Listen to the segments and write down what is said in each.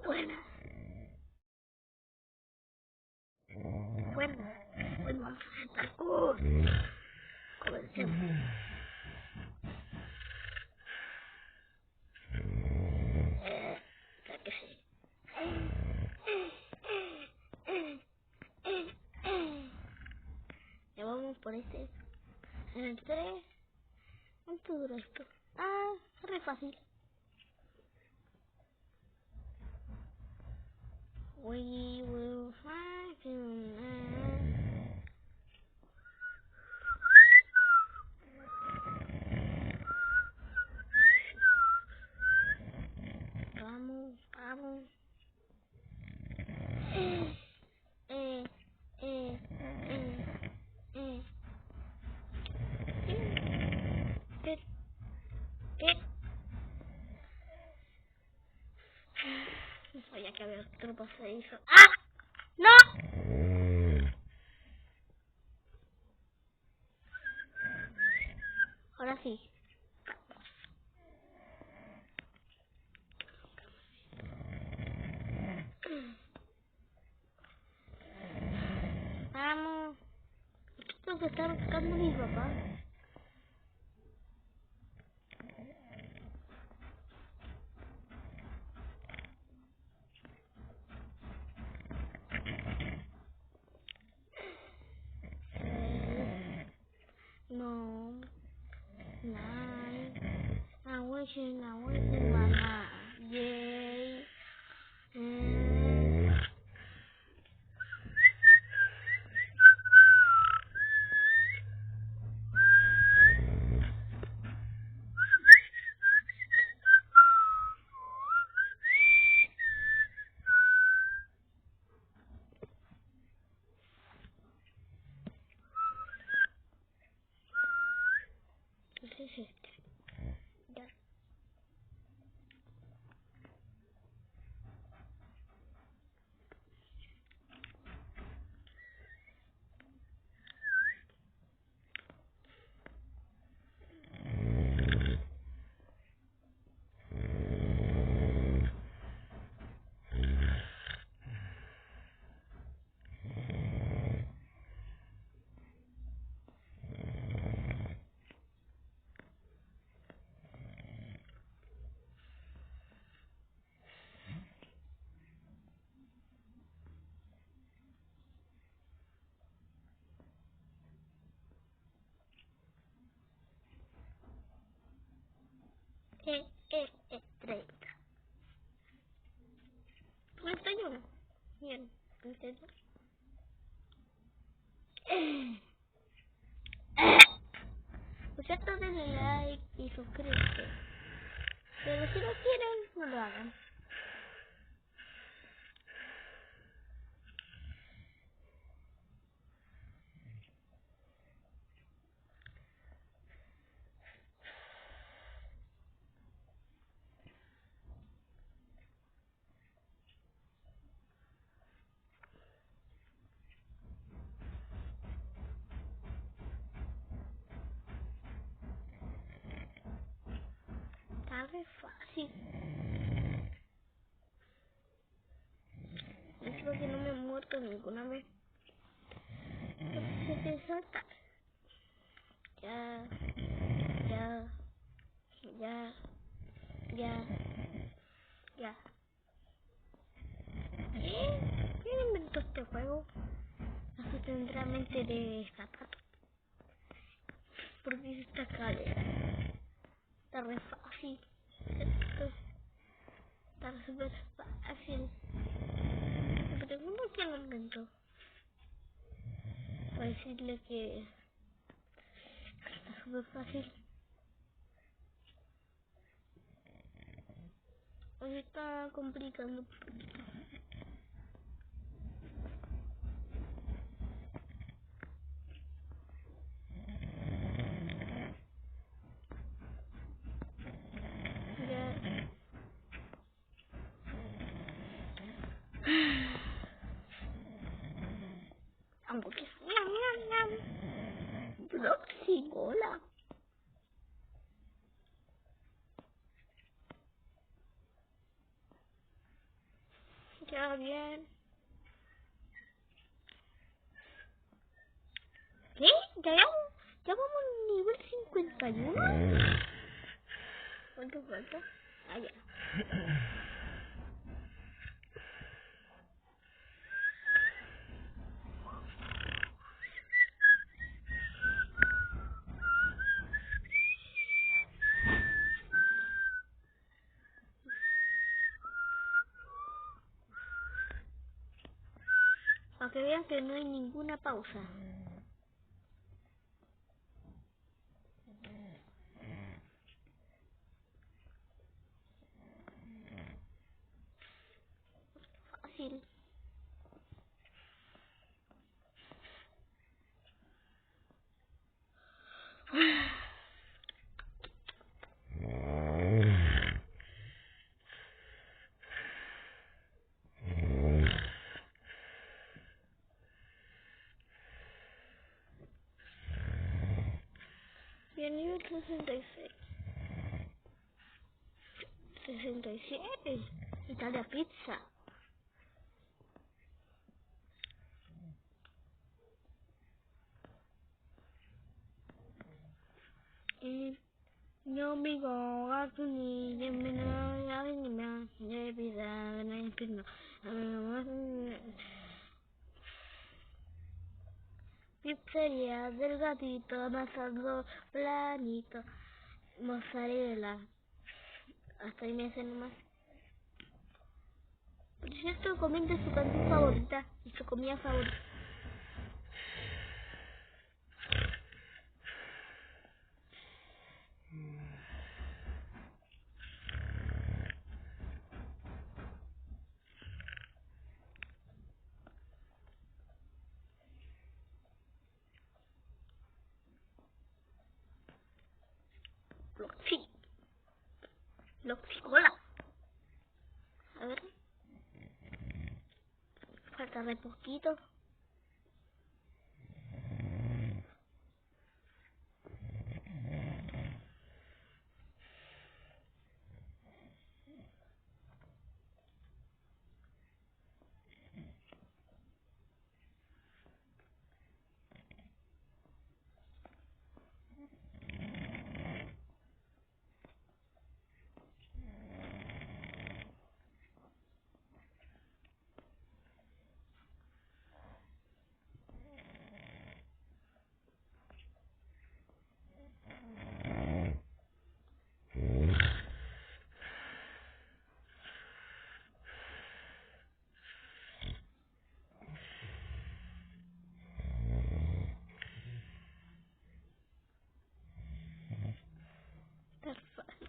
Buenas. Buenas. Hoy vamos a hacer parkour. Comencemos. Ya que sí. Ya vamos por este. En el 3. ¿Cuánto dura esto? Ah, es re fácil. We will find you. Vamos, vamos. ¿Qué? ¿Qué? No sabía que había otro pasadizo. ¡Ah! ¡No! Ahora sí. Vamos. Creo que está buscando mi papá. No. Nine. I'm wishing, mamá. Yay. ¿Qué es este? Ya. ¿Qué? 30. 31. Bien. 32. Por cierto, denle like y suscríbete. Pero si no quieren, no lo hagan. Está re fácil. Es porque no me he muerto ninguna vez. Se te salta. Ya. ¿Quién inventó este juego? Así tendrá mente de zapato. Porque es esta cadera. Está re fácil. Esto está súper fácil. Me pregunto quién lo inventó. Para decirle que está súper fácil. Hoy está complicando un poquito. Ya. Hamburguesa. Proxy, hola. Ya bien. ¿Qué? ¿Ya vamos al nivel 51? ¿Cuánto falta? Ah, ya. Para que vean que no hay ninguna pausa. Fácil. Y el nivel 66. 67. Italia Pizza. Yo vivo gato ni de menor ni más de vida en el infierno. Pizzería del gatito, masado planito, mozzarella. Hasta ahí me hacen nomás. Por cierto, comenta su canción favorita y su comida favorita. Loxi. Loxicola. A ver. Falta de poquito. Perfecto.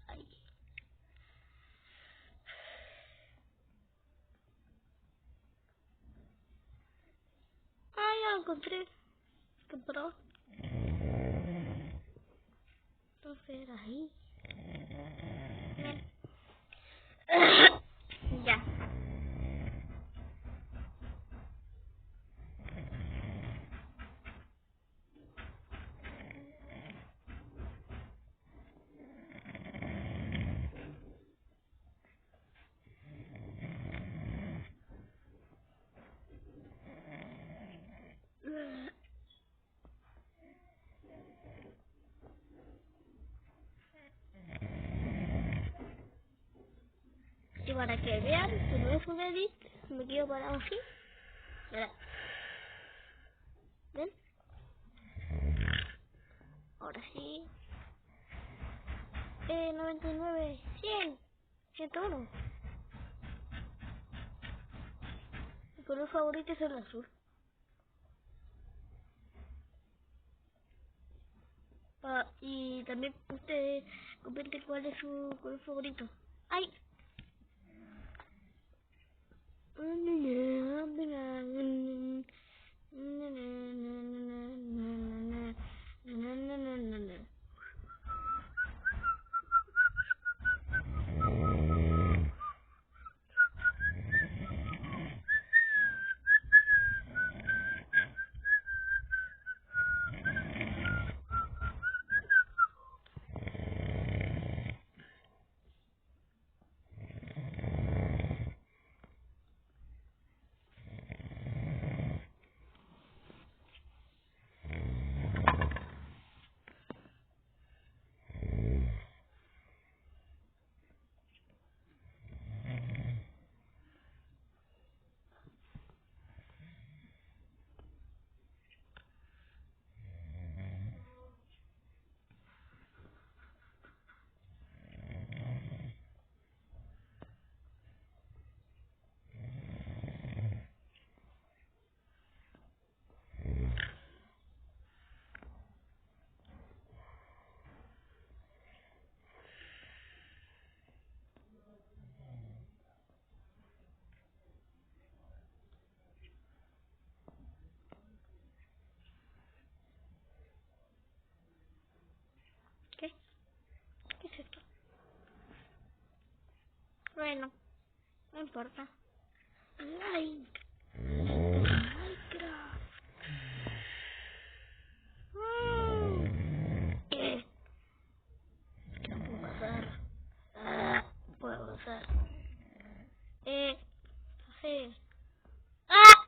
Ay. Ah, ya lo encontré. ¿Qué pro? Entonces era ahí. Ya. Y para que vean que no es un edit, me quedo parado así. Mira. ¿Ven? Ahora sí. 99, 100, 101. Mi color favorito es el azul. Y también ustedes comenten cuál es su color favorito. ¡Ay! Bueno, no importa. Like. Minecraft. ¿Qué? ¿Qué no puedo pasar? No puedo pasar. Sí. ¡Ah!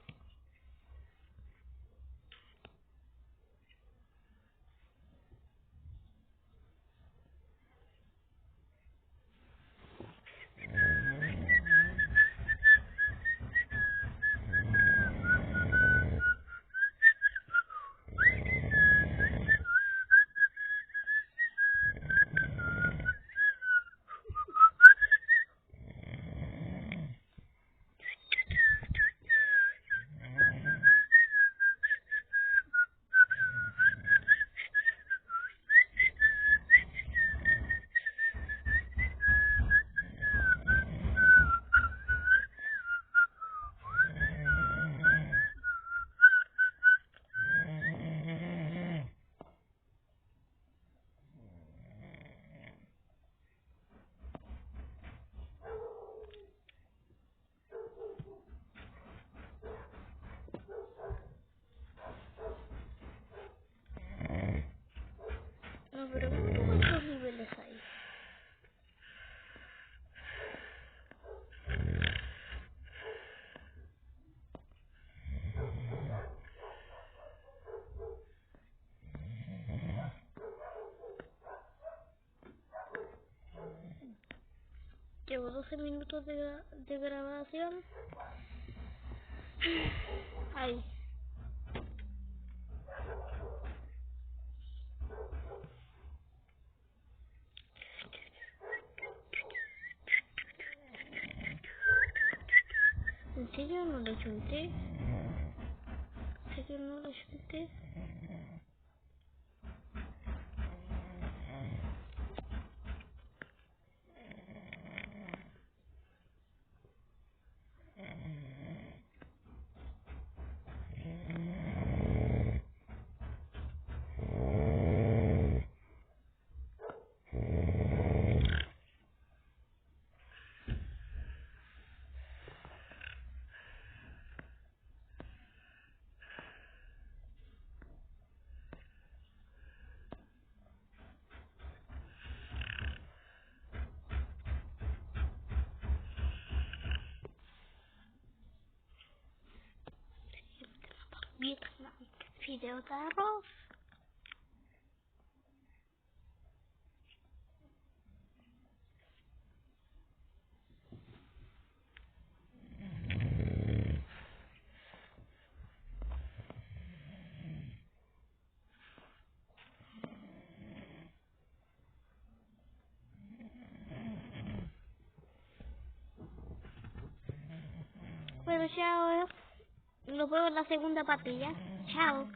Me pregunto cuántos niveles hay. Llevo 12 minutos de grabación. Ay. ¿En serio no lo chunté? ¿En serio no lo chunté? Video de arroz. Bueno, chao. Nos vemos en la segunda patilla. Chao.